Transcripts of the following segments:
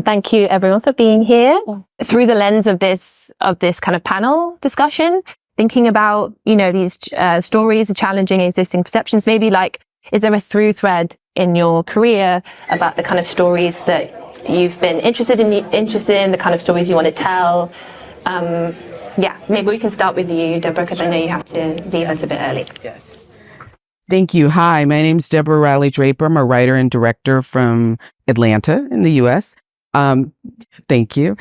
Thank you everyone for being here. Through the lens of this kind of panel discussion, thinking about, these stories, the challenging existing perceptions, maybe is there a through thread in your career about the kind of stories that you've been interested in, the kind of stories you want to tell? Maybe we can start with you, Deborah, because I know you have to leave us a bit early. Yes. Thank you. Hi, my name's Deborah Draper. I'm a writer and director from Atlanta in the U.S. Thank you.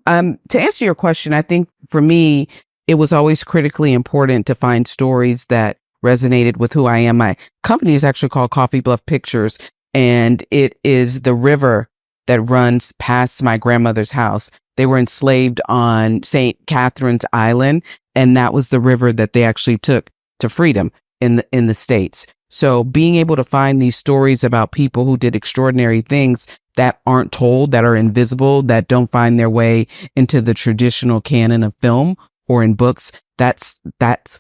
To answer your question, I think for me, it was always critically important to find stories that resonated with who I am. My company is actually called Bluff Pictures, and it is the river that runs past my grandmother's house. They were enslaved on St. Catherine's Island, and that was the river that they actually took to freedom in the States. So being able to find these stories about people who did extraordinary things that aren't told, that are invisible, that don't find their way into the traditional canon of film or in books, that's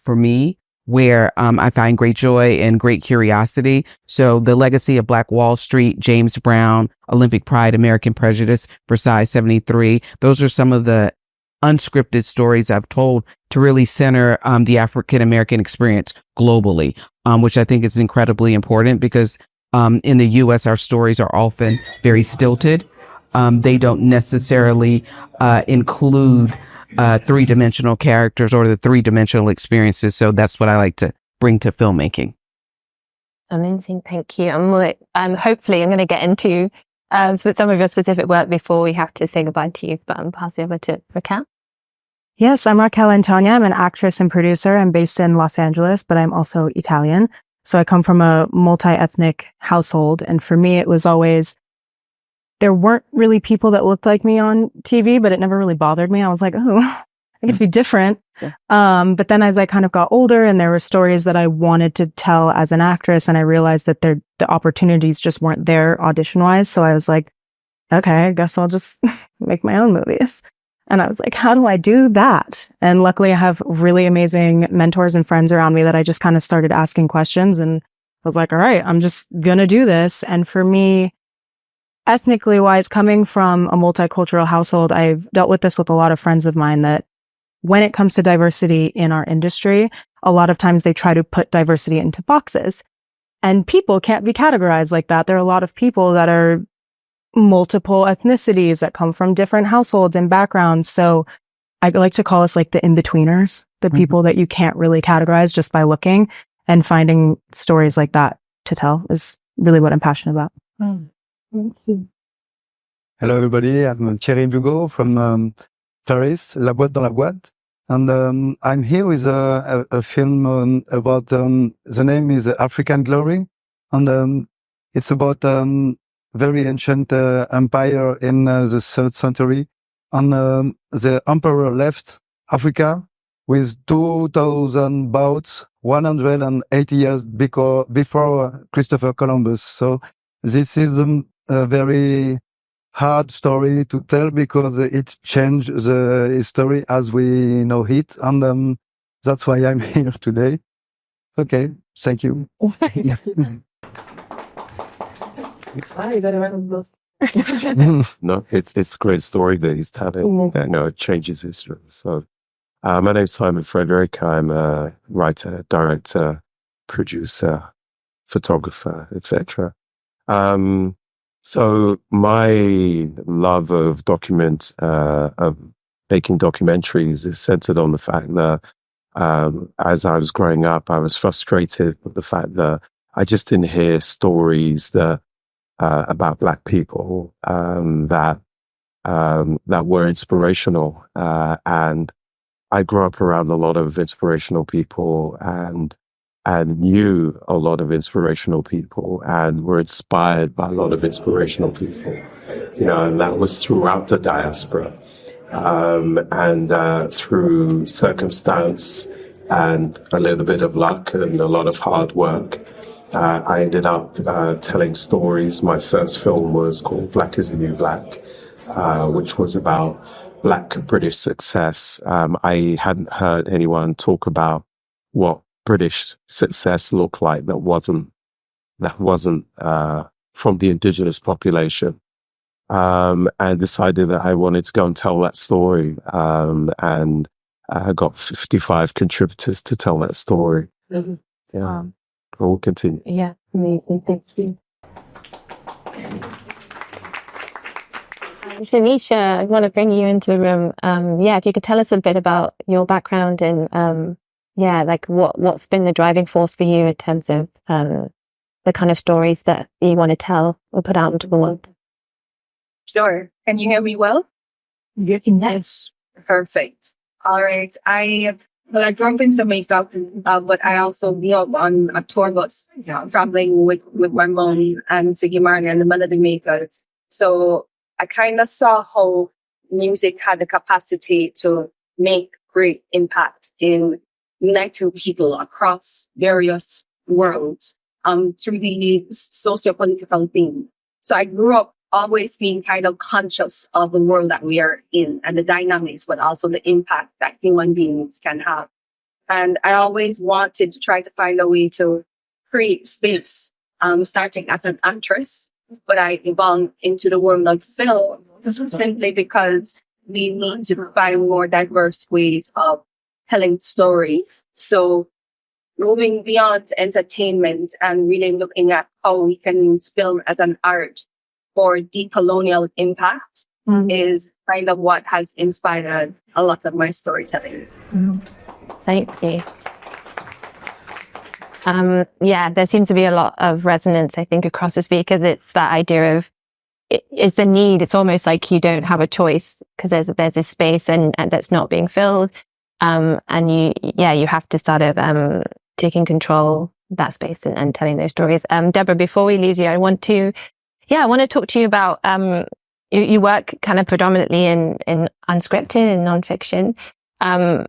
for me where I find great joy and great curiosity. So the legacy of Black Wall Street, James Brown, Olympic Pride, American Prejudice, Versailles 73, those are some of the unscripted stories I've told to really center the African American experience globally, which I think is incredibly important because in the U.S., our stories are often very stilted. They don't necessarily include three-dimensional characters or the three-dimensional experiences. So that's what I like to bring to filmmaking. Amazing. Thank you. Hopefully I'm going to get into some of your specific work before we have to say goodbye to you, but I'm passing over to Raquel. Yes, I'm Raquel Antonia. I'm an actress and producer. I'm based in Los Angeles, but I'm also Italian. So I come from a multi-ethnic household. And for me, it was always, there weren't really people that looked like me on TV, but it never really bothered me. I was like, oh, I get to be different. Yeah. But then as I kind of got older and there were stories that I wanted to tell as an actress, and I realized that the opportunities just weren't there audition-wise. So I was like, okay, I guess I'll just make my own movies. And I was like, how do I do that? And luckily I have really amazing mentors and friends around me that I just kind of started asking questions, and I was like, all right, I'm just gonna do this. And for me, ethnically wise, coming from a multicultural household, I've dealt with this with a lot of friends of mine that when it comes to diversity in our industry, a lot of times they try to put diversity into boxes, and people can't be categorized like that. There are a lot of people that are multiple ethnicities that come from different households and backgrounds. So I like to call us like the in-betweeners, the people that you can't really categorize just by looking, and finding stories like that to tell is really what I'm passionate about. Hello, everybody. I'm Thierry Bugaud from Paris, La Boîte dans la Boîte. And I'm here with a film about, the name is African Glory. And it's about very ancient empire in the 3rd century. And the emperor left Africa with 2,000 boats 180 years before Christopher Columbus. So this is a very hard story to tell because it changed the history as we know it. And that's why I'm here today. Okay, thank you. No, it's a great story that he's telling. It changes history. So, my name's Frederick. I'm a writer, director, producer, photographer, etc. So my love of of making documentaries is centered on the fact that as I was growing up, I was frustrated with the fact that I just didn't hear stories that about Black people that were inspirational, and I grew up around a lot of inspirational people and knew a lot of inspirational people and were inspired by a lot of inspirational people, and that was throughout the diaspora, and through circumstance and a little bit of luck and a lot of hard work. I ended up telling stories. My first film was called Black is the New Black, which was about Black British success. I hadn't heard anyone talk about what British success looked like that wasn't from the indigenous population. and decided that I wanted to go and tell that story. And I got 55 contributors to tell that story. Mm-hmm. Yeah. We'll continue. Yeah, amazing. Thank you. Donisha, I want to bring you into the room. If you could tell us a bit about your background and like what's been the driving force for you in terms of the kind of stories that you want to tell or put out into the world. Sure. Can you hear me well? Yes. Perfect. All right. I grew up in Jamaica, but I also grew up on a tour bus, traveling with my mom and Siggy Marley and the Melody Makers. So I kind of saw how music had the capacity to make great impact in uniting people across various worlds through the socio-political theme. So I grew up always being kind of conscious of the world that we are in and the dynamics, but also the impact that human beings can have. And I always wanted to try to find a way to create space, starting as an actress, but I evolved into the world of film simply because we need to find more diverse ways of telling stories. So moving beyond entertainment and really looking at how we can use film as an art for decolonial impact is kind of what has inspired a lot of my storytelling. Thank you. There seems to be a lot of resonance, I think, across the speakers. It's that idea of it's a need. It's almost like you don't have a choice because there's a space and that's not being filled. And you have to sort of taking control of that space and telling those stories. Deborah, before we lose you, I want to talk to you about you work kind of predominantly in unscripted and nonfiction.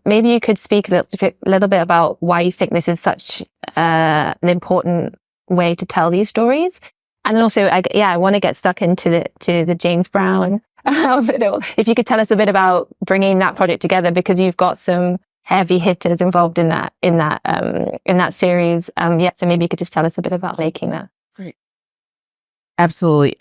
Maybe you could speak a little bit about why you think this is such an important way to tell these stories. And then also, I want to get stuck into the James Brown. If you could tell us a bit about bringing that project together, because you've got some heavy hitters involved in that series. So maybe you could just tell us a bit about making that. Great. Absolutely.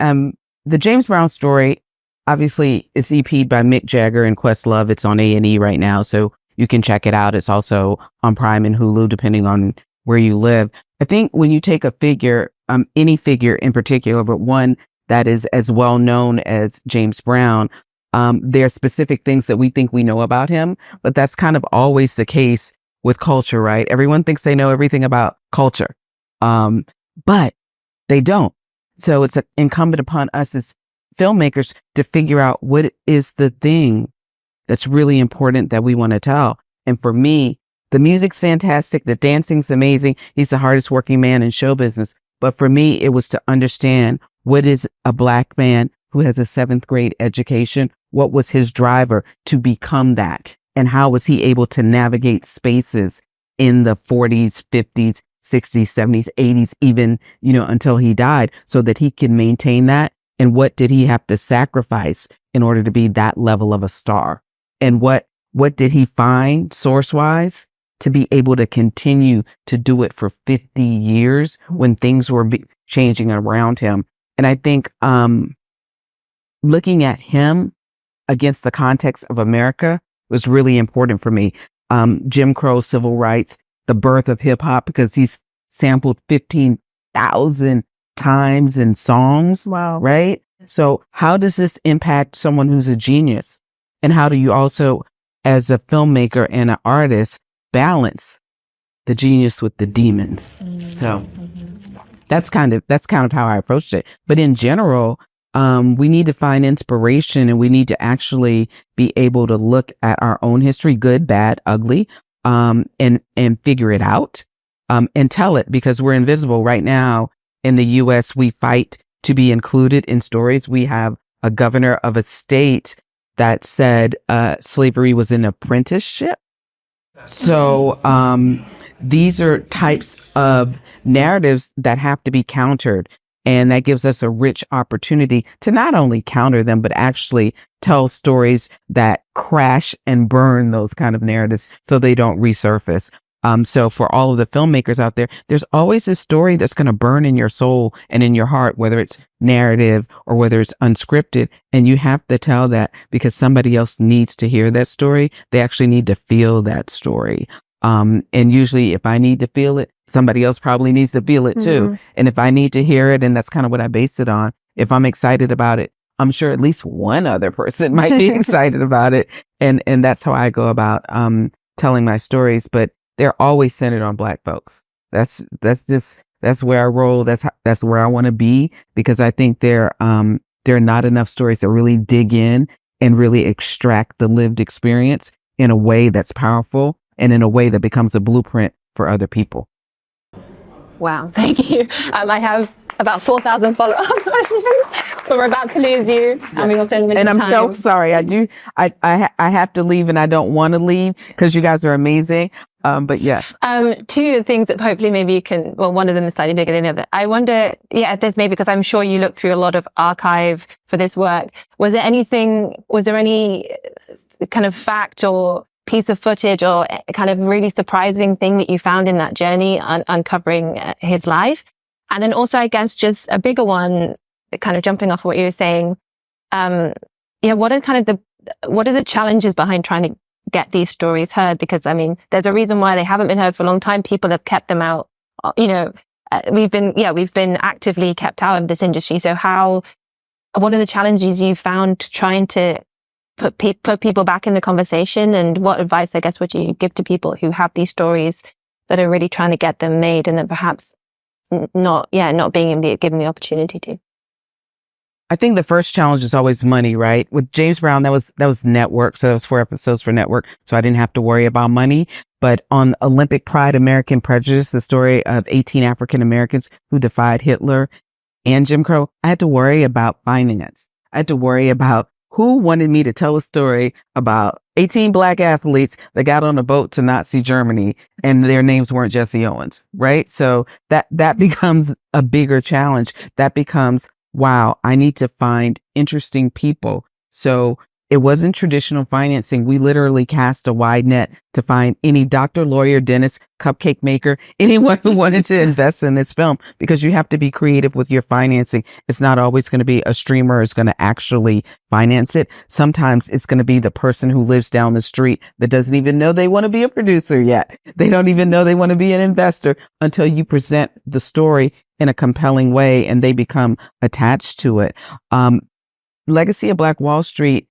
The James Brown story, obviously, it's EP'd by Mick Jagger and Questlove. It's on A&E right now, so you can check it out. It's also on Prime and Hulu, depending on where you live. I think when you take a figure, any figure in particular, but one that is as well known as James Brown, there are specific things that we think we know about him, but that's kind of always the case with culture, right? Everyone thinks they know everything about culture, but they don't. So it's incumbent upon us as filmmakers to figure out what is the thing that's really important that we want to tell. And for me, the music's fantastic. The dancing's amazing. He's the hardest working man in show business. But for me, it was to understand what is a Black man who has a 7th grade education. What was his driver to become that? And how was he able to navigate spaces in the 40s, 50s, 60s, 70s, 80s, even, until he died, so that he can maintain that? And what did he have to sacrifice in order to be that level of a star? And what did he find source-wise to be able to continue to do it for 50 years when things were changing around him? And I think looking at him against the context of America was really important for me. Jim Crow, civil rights, the birth of hip hop, because he's sampled 15,000 times in songs. Wow. Right? So how does this impact someone who's a genius? And how do you also, as a filmmaker and an artist, balance the genius with the demons? So that's kind of how I approached it. But in general, we need to find inspiration, and we need to actually be able to look at our own history, good, bad, ugly, and figure it out, and tell it, because we're invisible right now. In the U.S., we fight to be included in stories. We have a governor of a state that said slavery was an apprenticeship. So these are types of narratives that have to be countered. And that gives us a rich opportunity to not only counter them, but actually tell stories that crash and burn those kind of narratives so they don't resurface. So for all of the filmmakers out there, there's always a story that's going to burn in your soul and in your heart, whether it's narrative or whether it's unscripted. And you have to tell that because somebody else needs to hear that story. They actually need to feel that story. And usually if I need to feel it, somebody else probably needs to feel it too. Mm-hmm. And if I need to hear it, and that's kind of what I base it on, if I'm excited about it, I'm sure at least one other person might be excited about it. And that's how I go about, telling my stories, but they're always centered on Black folks. That's where I roll. That's where I want to be, because I think there are not enough stories that really dig in and really extract the lived experience in a way that's powerful and in a way that becomes a blueprint for other people. Wow, thank you. I have about 4,000 follow-up questions, but we're about to lose you, and we also limited And I'm time. so sorry. I have to leave, and I don't want to leave because you guys are amazing. But yes. Two things that hopefully maybe you can, well, one of them is slightly bigger than the other. I wonder, if there's maybe, because I'm sure you looked through a lot of archive for this work. Was there any kind of fact or piece of footage or kind of really surprising thing that you found in that journey uncovering his life? And then also, I guess, just a bigger one, kind of jumping off what you were saying. What are the challenges behind trying to get these stories heard? Because I mean, there's a reason why they haven't been heard for a long time. People have kept them out. We've been actively kept out of this industry. So what are the challenges you found trying to put people back in the conversation? And what advice, I guess, would you give to people who have these stories that are really trying to get them made and then perhaps not being given the opportunity to? I think the first challenge is always money, right? With James Brown, that was network. So that was 4 episodes for network. So I didn't have to worry about money. But on Olympic Pride, American Prejudice, the story of 18 African Americans who defied Hitler and Jim Crow, I had to worry about finance. I had to worry about who wanted me to tell a story about 18 Black athletes that got on a boat to Nazi Germany and their names weren't Jesse Owens, right? So that becomes a bigger challenge. That becomes, wow, I need to find interesting people. So it wasn't traditional financing. We literally cast a wide net to find any doctor, lawyer, dentist, cupcake maker, anyone who wanted to invest in this film, because you have to be creative with your financing. It's not always going to be a streamer is going to actually finance it. Sometimes it's going to be the person who lives down the street that doesn't even know they want to be a producer yet. They don't even know they want to be an investor until you present the story in a compelling way and they become attached to it. Legacy of Black Wall Street,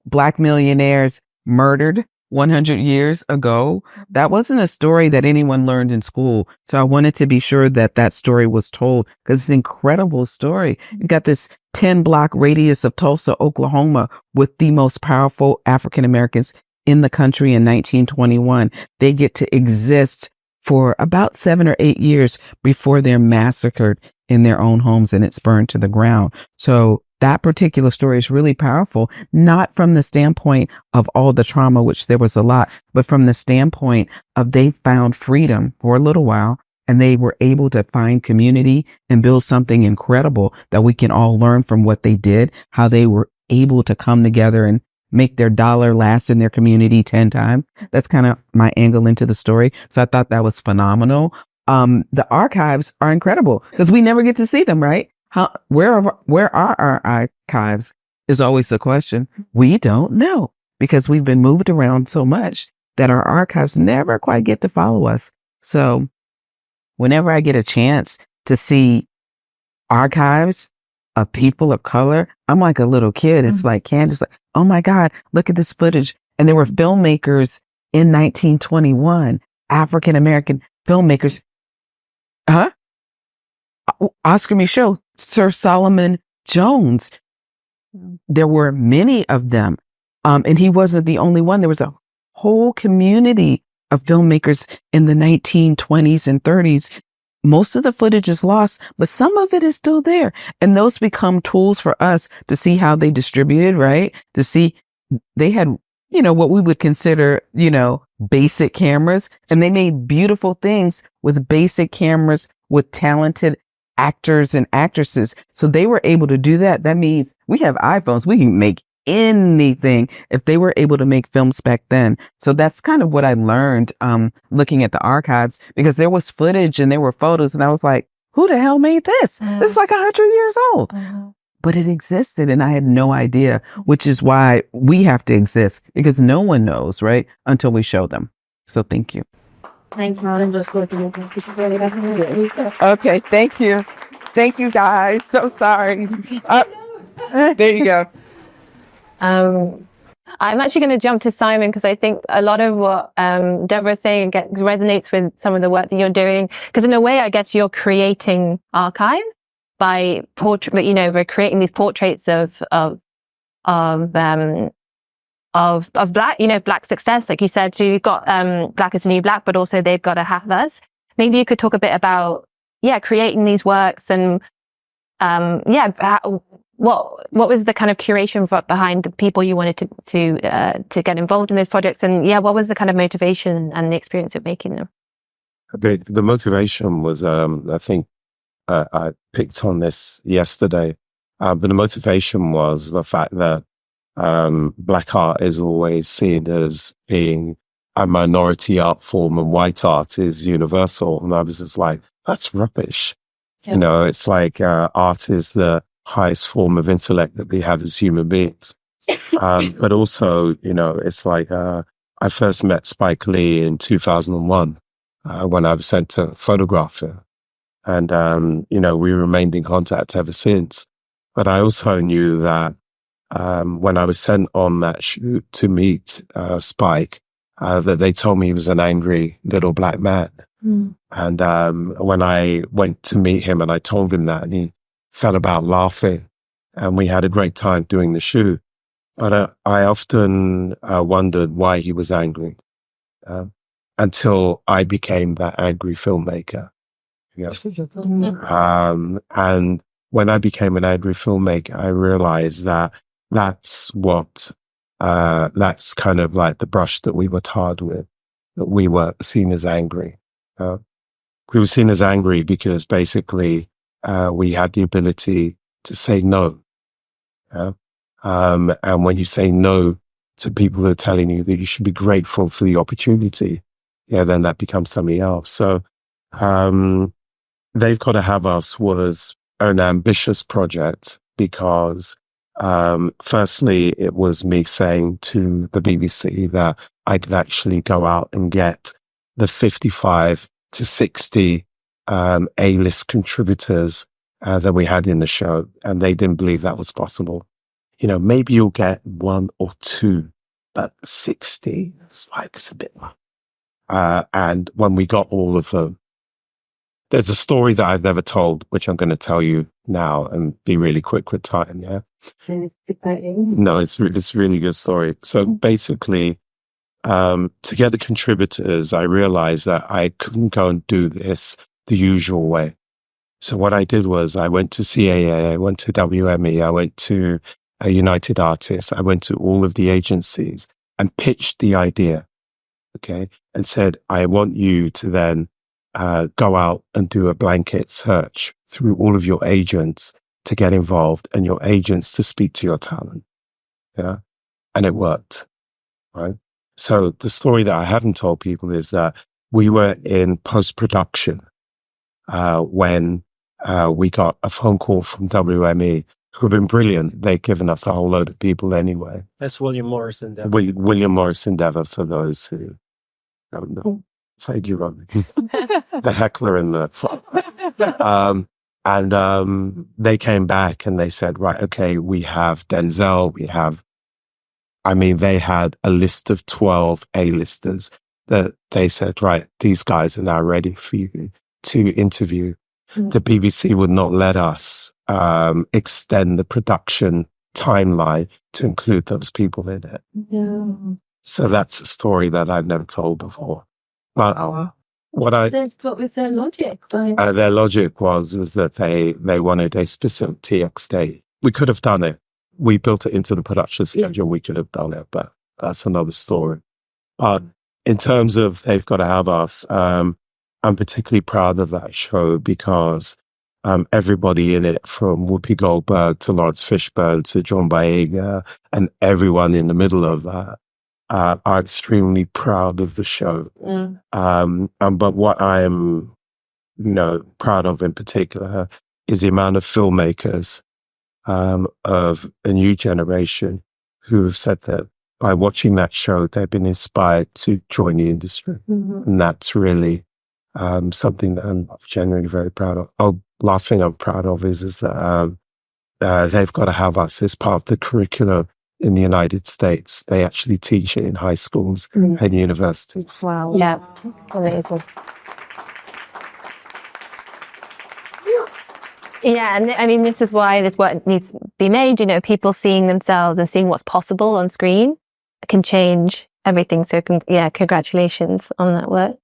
Black millionaires murdered 100 years ago. That wasn't a story that anyone learned in school. So I wanted to be sure that story was told, because it's an incredible story. You got this 10-block radius of Tulsa, Oklahoma, with the most powerful African Americans in the country in 1921. They get to exist for about 7 or 8 years before they're massacred in their own homes and it's burned to the ground. So that particular story is really powerful, not from the standpoint of all the trauma, which there was a lot, but from the standpoint of they found freedom for a little while and they were able to find community and build something incredible that we can all learn from what they did, how they were able to come together and make their dollar last in their community 10 times. That's kind of my angle into the story. So I thought that was phenomenal. The archives are incredible because we never get to see them, right? Where are our archives is always the question. We don't know because we've been moved around so much that our archives never quite get to follow us. So whenever I get a chance to see archives of people of color, I'm like a little kid. It's like Candace, like, oh my God, look at this footage. And there were filmmakers in 1921, African American filmmakers. Oscar Micheaux, Sir Solomon Jones. There were many of them. And he wasn't the only one. There was a whole community of filmmakers in the 1920s and 30s. Most of the footage is lost, but some of it is still there. And those become tools for us to see how they distributed, right? To see they had, what we would consider, basic cameras, and they made beautiful things with basic cameras with talented actors and actresses. So they were able to do that. That means we have iPhones. We can make anything if they were able to make films back then. So that's kind of what I learned looking at the archives, because there was footage and there were photos and I was like, who the hell made this? This is like 100 years old. But it existed and I had no idea, which is why we have to exist, because no one knows, right? Until we show them. So thank you. Thank you. Okay, thank you. Thank you guys. So sorry. There you go. I'm actually going to jump to Simon, because I think a lot of what Deborah is saying resonates with some of the work that you're doing. Because in a way, I guess you're creating archive by we're creating these portraits of black, black success, like you said. So you've got Black is the New Black, but also They've Got to Have Us. Maybe you could talk a bit about creating these works and what was the kind of curation behind the people you wanted to get involved in those projects, and what was the kind of motivation and the experience of making them? The motivation was, I think I picked on this yesterday, but the motivation was the fact that black art is always seen as being a minority art form and white art is universal. And I was just like, that's rubbish. Yeah. You know, it's like art is the highest form of intellect that we have as human beings. But also, you know, it's like I first met Spike Lee in 2001 when I was sent to photograph him. And, you know, we remained in contact ever since. But I also knew that when I was sent on that shoot to meet Spike, that they told me he was an angry little black man. Mm. And when I went to meet him and I told him that, and he fell about laughing, and we had a great time doing the shoot. But I often wondered why he was angry until I became that angry filmmaker. Yeah. And when I became an angry filmmaker, I realized that that's kind of like the brush that we were tarred with, that we were seen as angry. We were seen as angry because basically we had the ability to say no. And when you say no to people who are telling you that you should be grateful for the opportunity, then that becomes something else. So They've Got to Have Us was an ambitious project because firstly, it was me saying to the BBC that I could actually go out and get the 55 to 60 A-list contributors that we had in the show, and they didn't believe that was possible. You know, maybe you'll get one or two, but 60, it's a bit much. And when we got all of them, there's a story that I've never told, which I'm going to tell you now and be really quick with time. Yeah. No, it's a really good story. So basically, to get the contributors, I realized that I couldn't go and do this the usual way. So what I did was I went to CAA, I went to WME, I went to United Artists, I went to all of the agencies and pitched the idea. Okay. And said, I want you to then go out and do a blanket search through all of your agents to get involved and your agents to speak to your talent. Yeah. And it worked. Right. So the story that I haven't told people is that we were in post-production when we got a phone call from WME, who have been brilliant. They've given us a whole load of people anyway. That's William Morris Endeavour. William Morris Endeavour, for those who don't know. Thank you, Ronnie. The heckler in the front. And they came back and they said, right, okay, we have Denzel, they had a list of 12 A-listers that they said, right, these guys are now ready for you to interview. Mm. The BBC would not let us extend the production timeline to include those people in it. No. So that's a story that I've never told before. But what was their logic? Their logic was that they wanted a specific TXT. We could have done it. We built it into the production schedule. We could have done it, but that's another story. But in terms of They've Got to Have Us, I'm particularly proud of that show because everybody in it, from Whoopi Goldberg to Lawrence Fishburne to John Boyega, and everyone in the middle of that, are extremely proud of the show. But what I am, proud of in particular is the amount of filmmakers of a new generation who have said that by watching that show, they've been inspired to join the industry. And that's really something that I'm genuinely very proud of. Oh, last thing I'm proud of is that they've got to have us as part of the curriculum in the United States. They actually teach it in high schools and universities. Wow. Yeah. Amazing. Yeah, and I mean, this is why this work needs to be made. People seeing themselves and seeing what's possible on screen can change everything. So, congratulations on that work.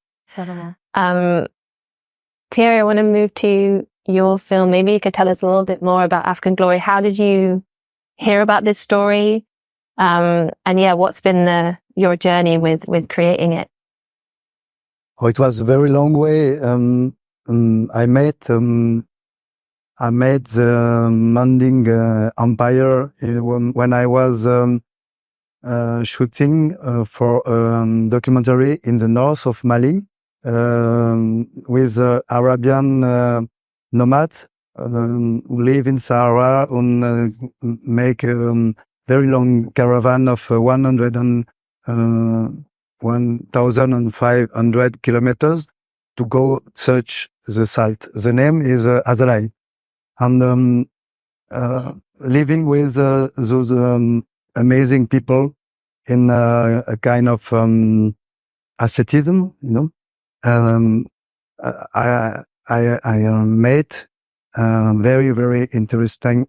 Thierry, I want to move to your film. Maybe you could tell us a little bit more about African Glory. How did you hear about this story? What's been your journey with creating it? Oh, it was a very long way. I made the Manding Empire when I was shooting for a documentary in the north of Mali with Arabian nomads who live in Sahara and make a very long caravan of 1,500 kilometers to go search the site. The name is Azalai. And living with those amazing people in a kind of asceticism, I met very, very interesting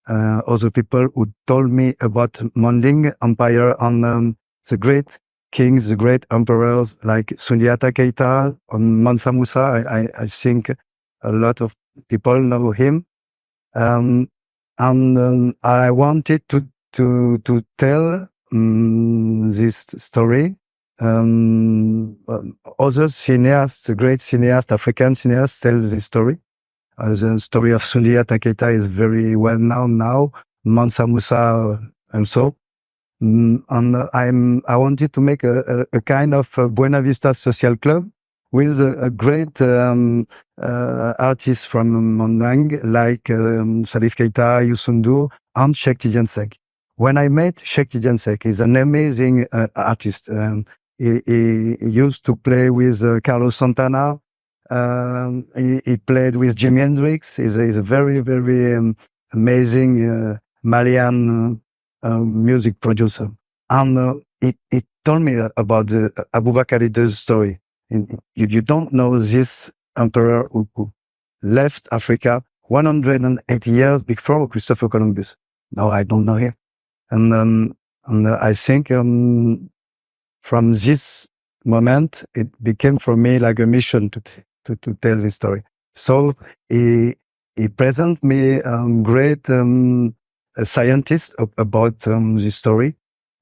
other people who told me about Manding Empire and the great kings, the great emperors like Sundiata Keita and Mansa Musa. I think a lot of people know him, and I wanted to tell this story. Other cineasts, great cineasts, African cineasts, tell this story. The story of Sundiata Keita is very well known now. Mansa Musa also. And I wanted to make a kind of Buena Vista social club with a great artists from Manding like Salif Keita, Youssou N'Dour, and Cheikh Tidiane Seck. When I met Cheikh Tidiane Seck, he's an amazing artist. He used to play with Carlos Santana. He played with Jimi Hendrix. He's a very, very amazing Malian music producer. And he told me about the Abubakar Ida's story. You don't know this emperor who left Africa 180 years before Christopher Columbus. No, I don't know him. And I think from this moment, it became for me like a mission to tell this story. So he presented me great scientist about this story.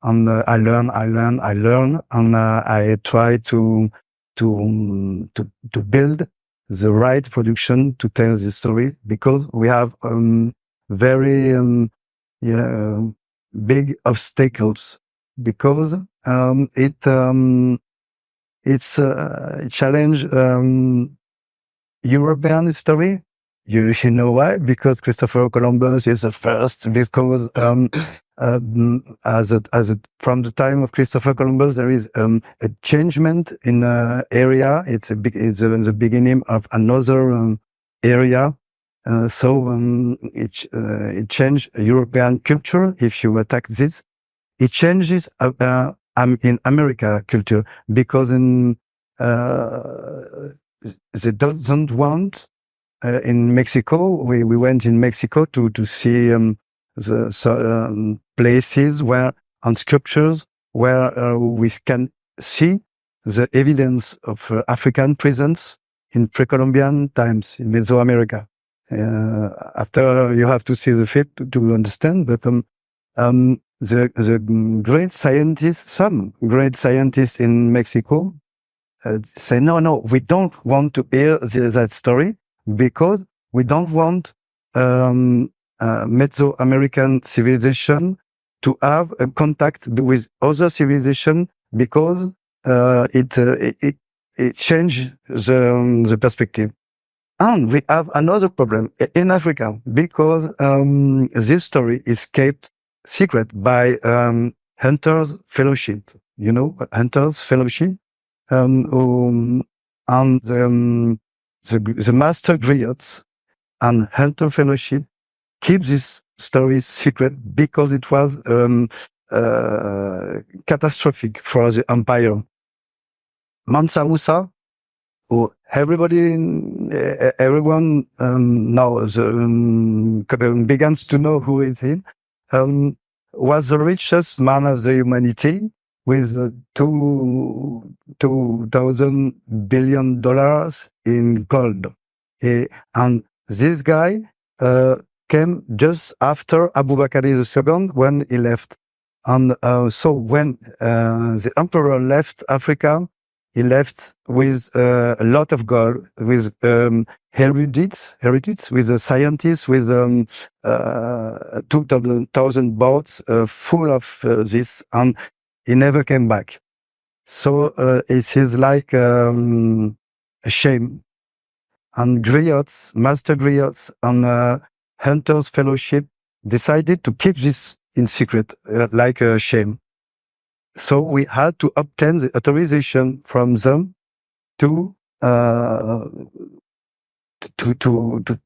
And I learn, and I try to build the right production to tell this story, because we have very big obstacles, because it's a challenge European history. You know why? Because Christopher Columbus is the first. Because from the time of Christopher Columbus, there is a changement in area. It's the beginning of another area. So it changed European culture. If you attack this, it changes in America culture, because they don't want. In Mexico, we went in Mexico to see the places where, and sculptures where we can see the evidence of African presence in pre-Columbian times in Mesoamerica. After you have to see the film to understand, but the great scientists, some great scientists in Mexico say, no, we don't want to hear that story. because we don't want Mesoamerican civilization to have a contact with other civilization because it changes the perspective. And we have another problem in Africa because this story is kept secret by Hunters Fellowship. You know, Hunters Fellowship, and the Master Griots and Hunter Fellowship keep this story secret because it was catastrophic for the empire. Mansa Musa, who everyone now begins to know who is him, was the richest man of the humanity with $2,000 billion in gold. And this guy came just after Abu Bakr II when he left. And so when the emperor left Africa, he left with a lot of gold, with erudites, with scientists, with 2,000 boats full of this, and he never came back. So it is like a shame. And griots, master griots, and Hunters Fellowship decided to keep this in secret, like a shame. So we had to obtain the authorization from them to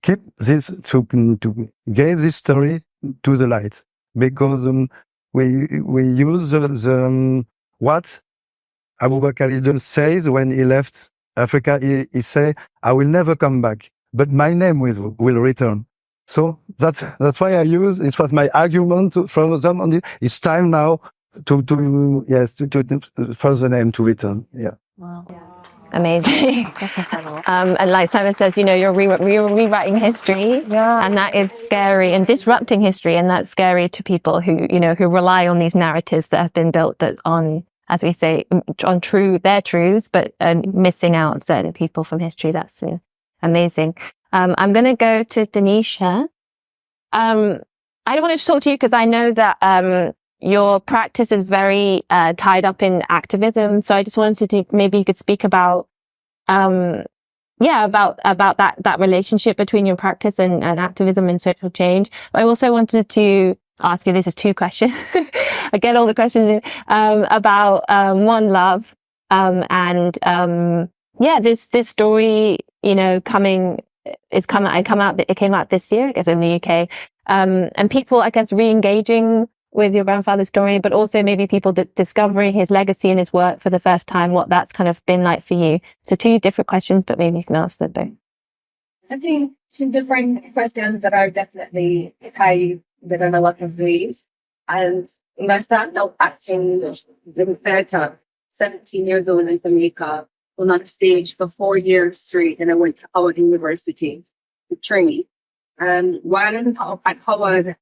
keep this, to give this story to the light, because we use what Abu Bakr says when he left Africa. He say, "I will never come back, but my name will return." So that's why I use. It was my argument from them on it's time now to for the name to return. Yeah. Wow. Amazing. And like Simon says, you're rewriting history, and that is scary, and disrupting history, and that's scary to people who rely on these narratives that have been built that on, as we say, on their truths, but missing out certain people from history. That's amazing. I'm going to go to Donisha. I wanted to talk to you because I know that your practice is very tied up in activism. So I just wanted to maybe you could speak about about that relationship between your practice and activism and social change. But I also wanted to ask you, this is 2 questions. I get all the questions in, about One Love and this story, it came out this year, I guess, in the UK. And people, I guess, re-engaging with your grandfather's story, but also maybe people discovering his legacy and his work for the first time, what that's kind of been like for you. So 2 different questions, but maybe you can answer them both. I think 2 different questions that are definitely tied within a lot of ways. And I started out acting in theater, 17 years old in Jamaica, on stage for 4 years straight, and I went to Howard University to train. And while at Howard,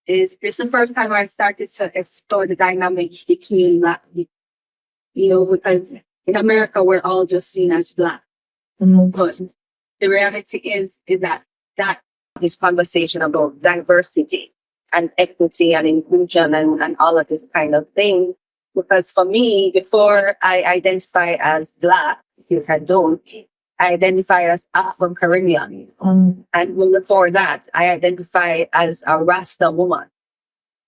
it's the first time I started to explore the dynamics between Black people. Because in America, we're all just seen as Black. Mm-hmm. But the reality is that this conversation about diversity and equity and inclusion and all of this kind of thing. Because for me, before I identify as Black, if I don't, I identify as Afro-Caribbean. And before that, I identify as a Rasta woman,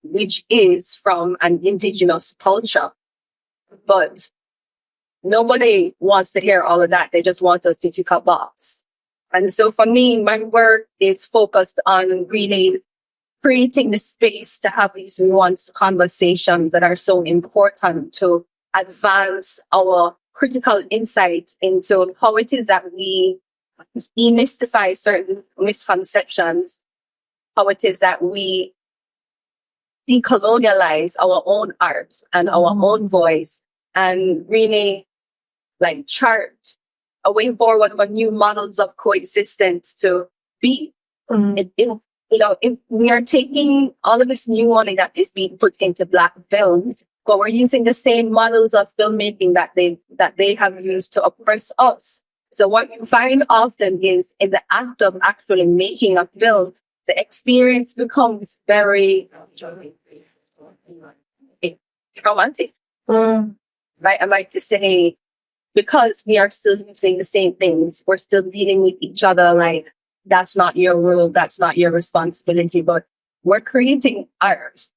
which is from an indigenous culture. But nobody wants to hear all of that. They just want us to tick a box. And so for me, my work is focused on really creating the space to have these nuanced conversations that are so important to advance our critical insight into how it is that we demystify certain misconceptions, how it is that we decolonialize our own art and our own voice, and really chart a way forward for new models of coexistence to be. If we are taking all of this new money that is being put into Black films, but we're using the same models of filmmaking that they have used to oppress us. So what you find often is in the act of actually making a film, the experience becomes very traumatic. Right? I like to say, because we are still using the same things, we're still dealing with each other like that's not your role, that's not your responsibility, but we're creating art,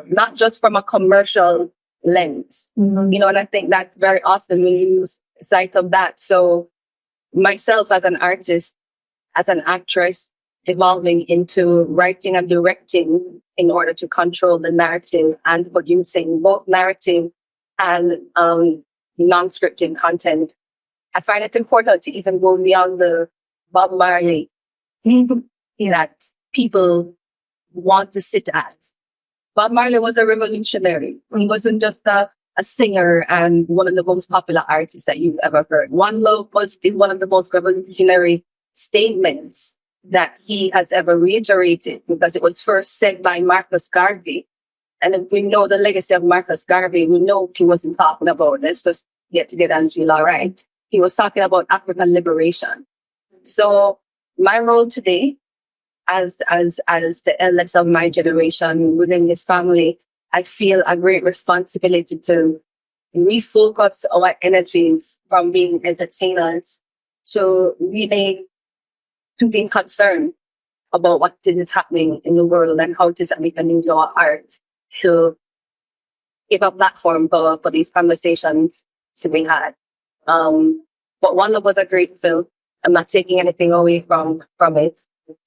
not just from a commercial lens. You know, and I think that very often we lose sight of that. So myself as an artist, as an actress, evolving into writing and directing in order to control the narrative and producing both narrative and non-scripted content. I find it important to even go beyond the Bob Marley that people want to sit at. Bob Marley was a revolutionary. He wasn't just a singer and one of the most popular artists that you've ever heard. One Love was one of the most revolutionary statements that he has ever reiterated, because it was first said by Marcus Garvey. And if we know the legacy of Marcus Garvey, we know he wasn't talking about, let's just get together and feel all right. He was talking about African liberation. So my role today as the eldest of my generation within this family, I feel a great responsibility to refocus our energies from being entertainers to really to being concerned about what is happening in the world and how it is that we can use our art to give a platform for these conversations to be had. But One Love was a great film. I'm not taking anything away from it.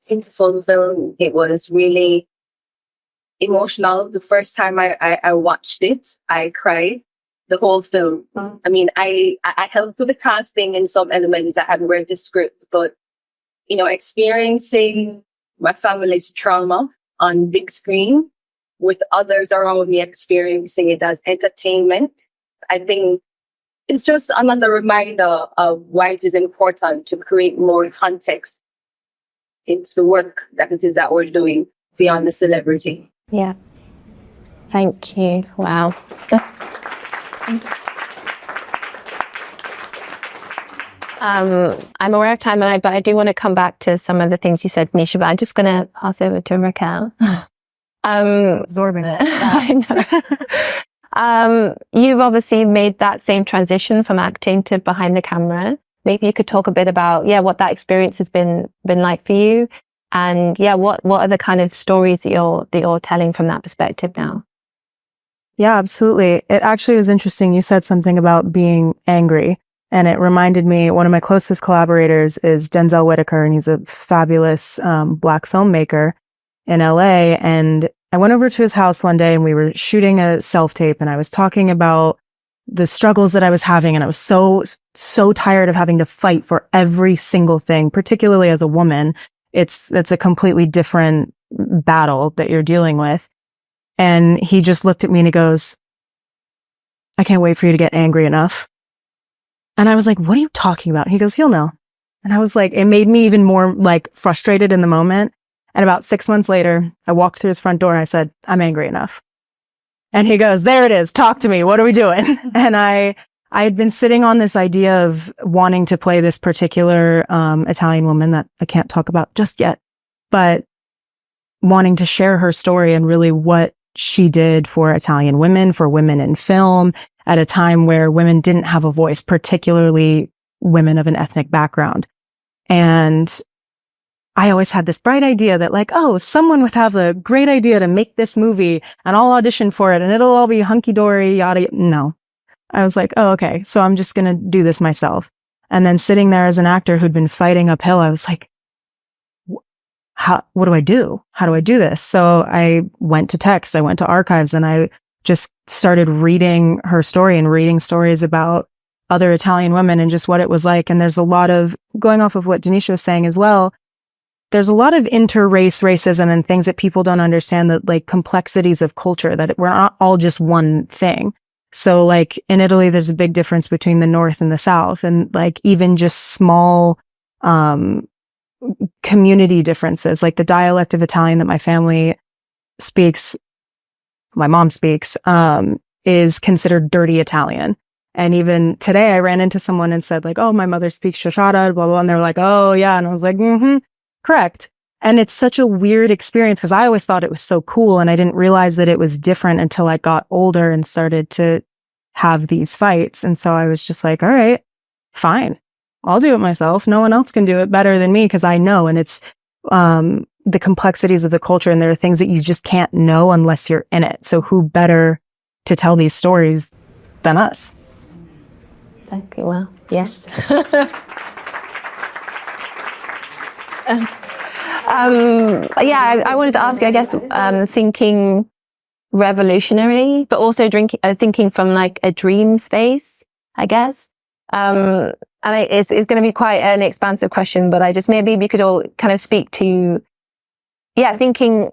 It's a full film. It was really emotional. The first time I watched it, I cried the whole film. I mean, I helped with the casting in some elements. I hadn't read the script, but you know, experiencing my family's trauma on big screen with others around me experiencing it as entertainment, I think it's just another reminder of why it is important to create more context into the work that it is that we're doing beyond the celebrity. Yeah. Thank you. Wow. I'm aware of time, but I do want to come back to some of the things you said, Donisha, but I'm just going to pass over to Raquel. Absorbing it. I know. You've obviously made that same transition from acting to behind the camera. Maybe you could talk a bit about, what that experience has been like for you. And what are the kind of stories that you're telling from that perspective now? Yeah, absolutely. It actually was interesting. You said something about being angry. And it reminded me, one of my closest collaborators is Denzel Whitaker, and he's a fabulous Black filmmaker in LA. And I went over to his house one day and we were shooting a self-tape, and I was talking about the struggles that I was having. And I was so tired of having to fight for every single thing, particularly as a woman. It's a completely different battle that you're dealing with. And he just looked at me and he goes, "I can't wait for you to get angry enough." And I was like, "What are you talking about?" He goes, "You'll know." And I was like, it made me even more like frustrated in the moment. And about 6 months later, I walked through his front door and I said, "I'm angry enough." And he goes, "There it is. Talk to me. What are we doing?" And I had been sitting on this idea of wanting to play this particular Italian woman that I can't talk about just yet, but wanting to share her story and really what she did for Italian women, for women in film, at a time where women didn't have a voice, particularly women of an ethnic background. And I always had this bright idea that like, oh, someone would have a great idea to make this movie and I'll audition for it and it'll all be hunky-dory, yada. No. I was like, oh, okay. So I'm just going to do this myself. And then sitting there as an actor who'd been fighting uphill, I was like, what do I do? How do I do this? So I went to text, I went to archives, and I just started reading her story and reading stories about other Italian women and just what it was like. And there's a lot of, going off of what Donisha was saying as well, there's a lot of inter-race racism and things that people don't understand, that like complexities of culture, that we're not all just one thing. So like in Italy, there's a big difference between the North and the South, and like even just small, community differences, like the dialect of Italian that my family speaks, my mom speaks, is considered dirty Italian. And even today I ran into someone and said like, oh, my mother speaks Shoshana, blah, blah. And they're like, oh yeah. And I was like, correct. And it's such a weird experience because I always thought it was so cool. And I didn't realize that it was different until I got older and started to have these fights. And so I was just like, all right, fine. I'll do it myself. No one else can do it better than me because I know. And it's the complexities of the culture. And there are things that you just can't know unless you're in it. So who better to tell these stories than us? Exactly. Well, yes. I wanted to ask you, I guess, thinking revolutionary, but also thinking from like a dream space, I guess. And it's going to be quite an expansive question, but I just, maybe we could all kind of speak to, thinking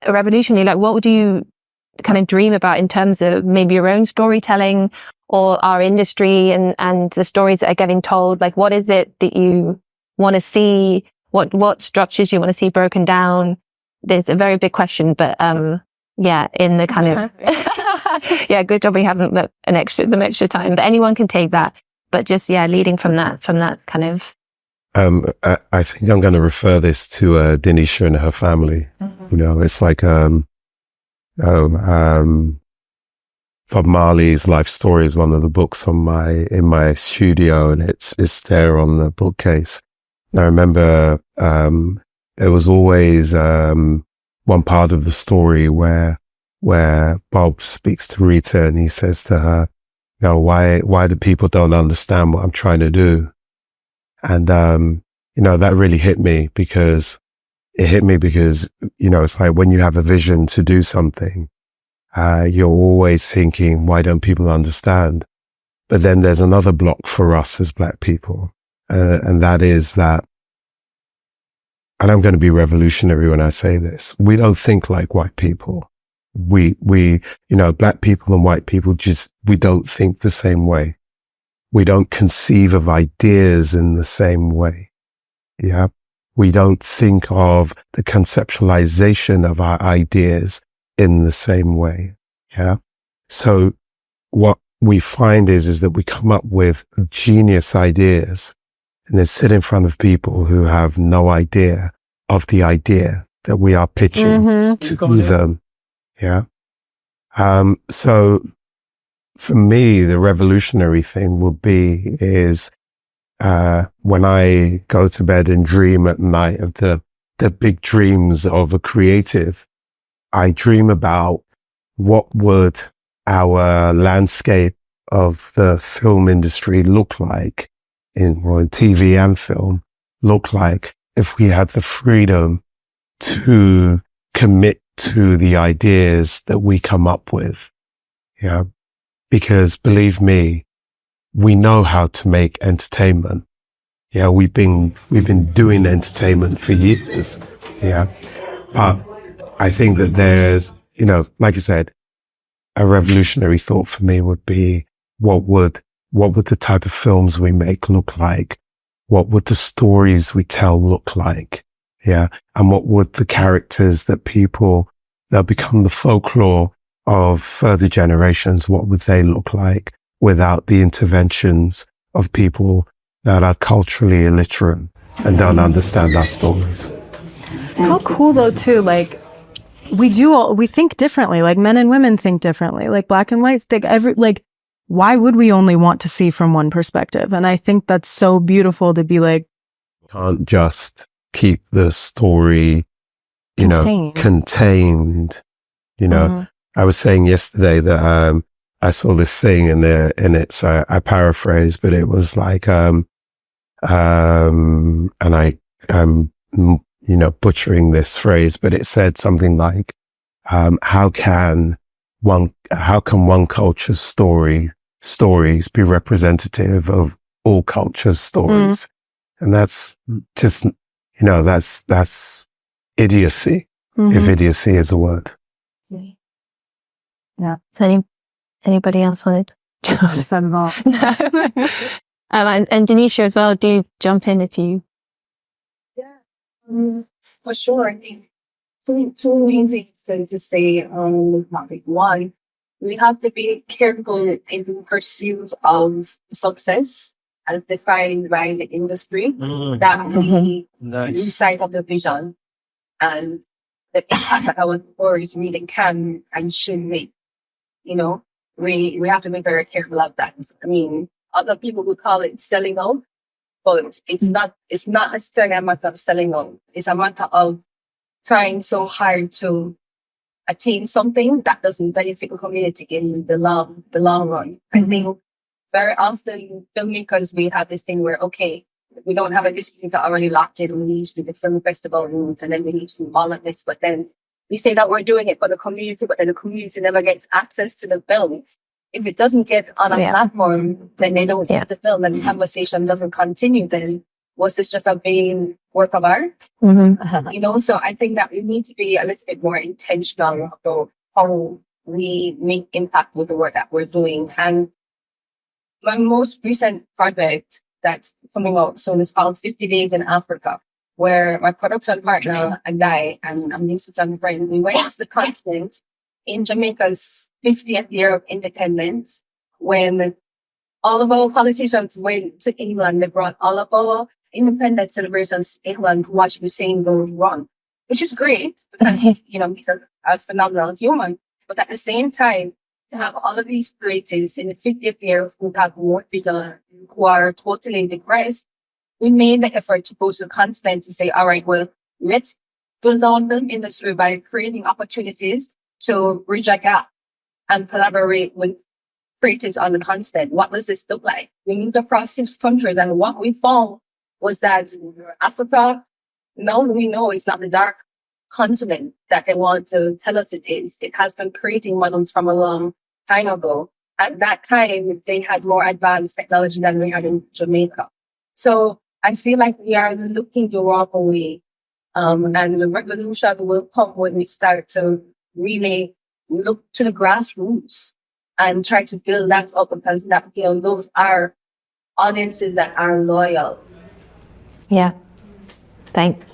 revolutionary, like what would you kind of dream about in terms of maybe your own storytelling or our industry and the stories that are getting told? Like, what is it that you want to see? What structures you want to see broken down? There's a very big question, but in the kind of good job we haven't some extra time. But anyone can take that. But just leading from that kind of. I think I'm going to refer this to Donisha and her family. Mm-hmm. You know, it's like Bob Marley's life story is one of the books in my studio, and it's there on the bookcase. And I remember there was always one part of the story where Bob speaks to Rita and he says to her, you know, why do people don't understand what I'm trying to do? And that really hit me because it's like when you have a vision to do something, you're always thinking, why don't people understand? But then there's another block for us as Black people. And that is that, and I'm going to be revolutionary when I say this, we don't think like white people. We, Black people and white people we don't think the same way. We don't conceive of ideas in the same way. Yeah. We don't think of the conceptualization of our ideas in the same way. Yeah. So what we find is that we come up with genius ideas and then sit in front of people who have no idea of the idea that we are pitching to them. Yeah. So for me, the revolutionary thing is when I go to bed and dream at night of the big dreams of a creative, I dream about what would our landscape of the film industry look like in TV and film look like if we had the freedom to commit to the ideas that we come up with. Yeah. Because believe me, we know how to make entertainment. Yeah. We've been doing entertainment for years. Yeah. But I think that there's, like I said, a revolutionary thought for me would be what would the type of films we make look like? What would the stories we tell look like? Yeah. And what would the characters that become the folklore of further generations, what would they look like without the interventions of people that are culturally illiterate and don't understand our stories? How cool though too, like we think differently, like men and women think differently, like Black and whites think why would we only want to see from one perspective? And I think that's so beautiful to be like, can't just keep the story, contained. I was saying yesterday that I saw this thing and it's I paraphrase, but it was like and butchering this phrase, but it said something like how can one culture's stories be representative of all cultures' stories? And that's just, that's idiocy, if idiocy is a word. Yeah. So anybody else wanted to Son of all. and Donisha as well, do jump in if you. Yeah, for sure. I think two main things to say on the topic. One, we have to be careful in pursuit of success as defined by the industry, that we lose sight of the vision and the impact that our stories really can and should make. You know, we have to be very careful of that. I mean, other people would call it selling out, but it's not necessarily a matter of selling out. It's a matter of trying so hard to attain something that doesn't benefit the community in the long run. I think very often filmmakers, we have this thing where, okay, we don't have a distributor already locked in, we need to do the film festival route, and then we need to do all of this, but then we say that we're doing it for the community, but then the community never gets access to the film. If it doesn't get on a platform, then they don't see the film, and the conversation doesn't continue. Then was this just a vain work of art? You know, so I think that we need to be a little bit more intentional about how we make impact with the work that we're doing. And my most recent project that's coming out soon is called 50 Days in Africa, where my production partner and I, and I'm used to John's friend, we went to the continent in Jamaica's 50th year of independence, when all of our politicians went to England. They brought all of our independence celebrations to England to watch Hussein go run, which is great because he's a phenomenal human. But at the same time, to have all of these creatives in the 50th year who have more people who are totally depressed, we made the effort to go to the continent to say, all right, well, let's build our film industry by creating opportunities to bridge a gap and collaborate with creatives on the continent. What does this look like? We moved across 6 countries, and what we found was that Africa, now we know, is not the dark continent that they want to tell us it is. It has been creating models from a long time ago. At that time, they had more advanced technology than we had in Jamaica. So I feel like we are looking the wrong way. And the revolution will come when we start to really look to the grassroots and try to build that up, because that, those are audiences that are loyal. Yeah. Thanks.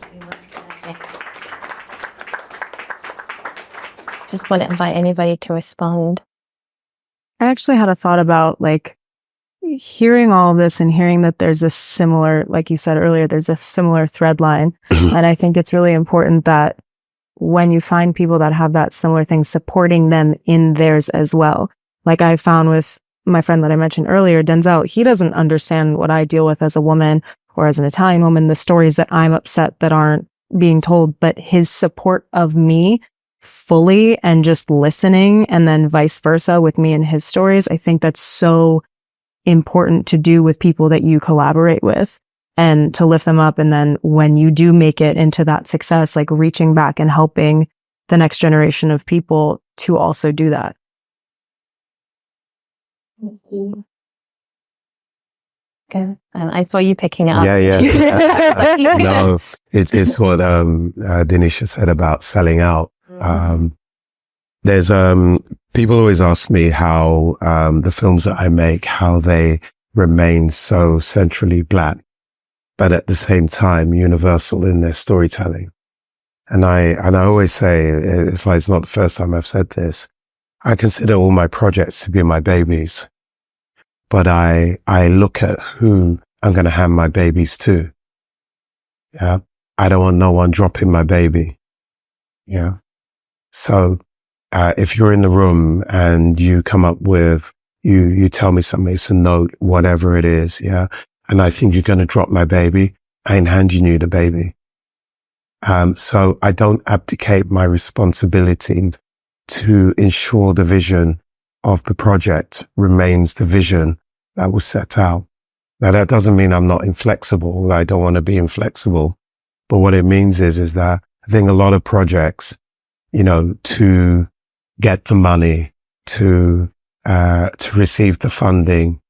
Just want to invite anybody to respond. I actually had a thought about hearing all of this and hearing that there's a similar, like you said earlier, there's a similar thread line. And I think it's really important that when you find people that have that similar thing, supporting them in theirs as well. Like I found with my friend that I mentioned earlier, Denzel, he doesn't understand what I deal with as a woman or as an Italian woman, the stories that I'm upset that aren't being told, but his support of me fully and just listening, and then vice versa with me and his stories. I think that's so important to do with people that you collaborate with, and to lift them up. And then when you do make it into that success, reaching back and helping the next generation of people to also do that. Okay. I saw you picking it up. Yeah. No, it's what Donisha said about selling out. There's people always ask me how the films that I make, how they remain so centrally Black, but at the same time universal in their storytelling. And I always say, it's not the first time I've said this, I consider all my projects to be my babies, but I look at who I'm going to hand my babies to. Yeah. I don't want no one dropping my baby. Yeah. So, if you're in the room and you come up with, you tell me something, it's a note, whatever it is. Yeah. And I think you're going to drop my baby, I ain't handing you the baby. So I don't abdicate my responsibility to ensure the vision of the project remains the vision that was set out. Now, that doesn't mean I'm not inflexible. I don't want to be inflexible. But what it means is that I think a lot of projects, to get the money, to receive the funding,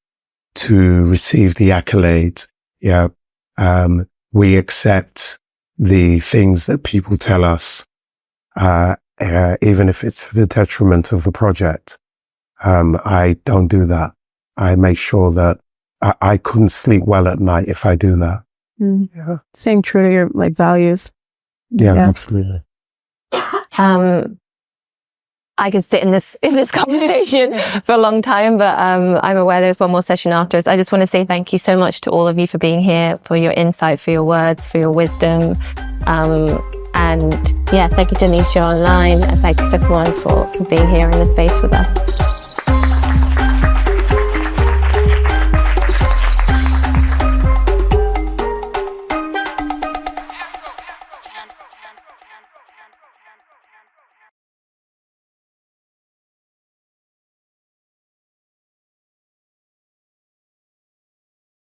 to receive the accolades, we accept the things that people tell us, even if it's to the detriment of the project. I don't do that. I make sure that I couldn't sleep well at night if I do that. Yeah. Staying true to your values. Yeah, absolutely. I could sit in this conversation for a long time, but I'm aware there's one more session after. So I just want to say thank you so much to all of you for being here, for your insight, for your words, for your wisdom. And yeah, thank you Donisha online, and thank you everyone for being here in the space with us.